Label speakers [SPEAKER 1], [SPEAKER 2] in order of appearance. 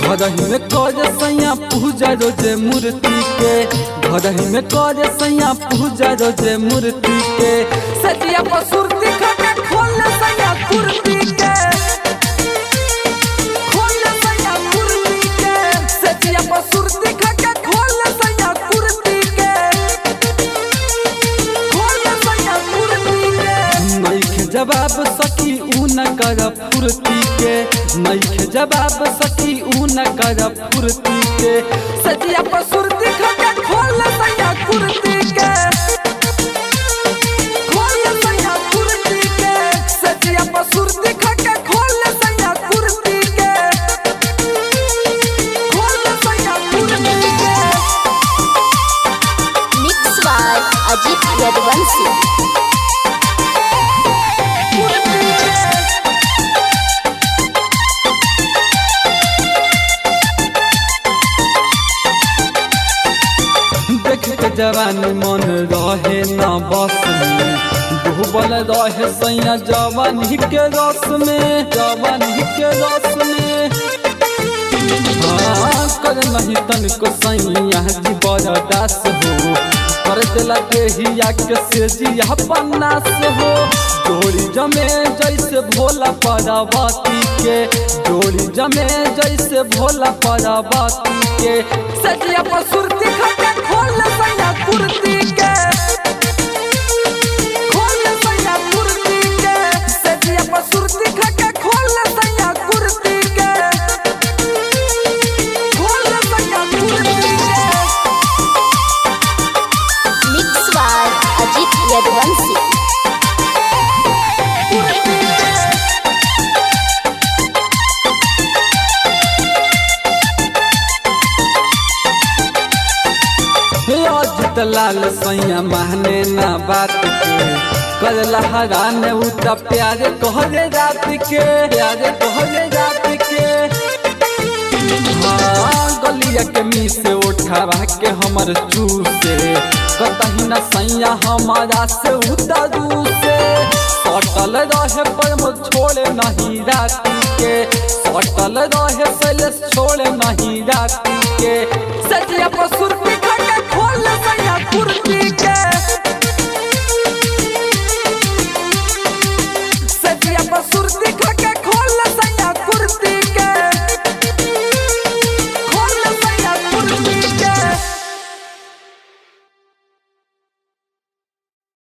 [SPEAKER 1] घरही में करे सैया पूजा रोजे मूर्ति के, घरही में करे सैया पूजा रोजे मूर्ति के। सजिया पर सुरती खटे खोल सैया कुर्ती के, खोल सैया कुर्ती के। सजिया पर सुरती खटे खोल सैया कुर्ती के, खोल सैया कुर्ती के। नइखे जवाब सकी उ न कर फुर्ती के, नइखे जवाब सकी उ न कर फुर्ती के। सजिया पर सुरती खटे खोल सैया कुर्ती के, खोल सैया कुर्ती के। सजिया पर सुरती खटे खोल सैया कुर्ती के, खोल सैया कुर्ती के।
[SPEAKER 2] Mix by Ajit Yaduvanshi.
[SPEAKER 1] जवानी मन रहे न बस में, डूबल रहे सैया जवानी के रस में, जवानी के रस में। हाँ कर नहीं तनिको सैया जी बर्दाश्त हो, कर दिला देहिया के सेजिया पन्नास हो। जोड़ी जमे जैसे भोला पार्वती के, जोड़ी जमे जैसे भोला पार्वती के। सजिया पर सुरती खटे खोल सैया कुर्ती के, खोल सैया कुर्ती के। सजिया पर सुरती खटे खोल सैया कुर्ती के, खोल सैया कुर्ती के।
[SPEAKER 2] Mix by Ajit Yaduvanshi. अजित लाल सैया माने ना बात के, कर लहराने उता प्यारे कहले रात के, प्यारे कहले रात के। हाँ गलिया के मी से उठावा के हमर चूसे, कतही न सैया हमारा से उतारू से। सटल रहे पर मुझ छोड़े नहीं रात के, सटल रहे सैलेस छोड़े नहीं रात के। सजिया पर सुरती खटे खोल सैया कुर्ती के, सजिया पर सुरती खटे खोल सैया कुर्ती के, खोल सैया कुर्ती के।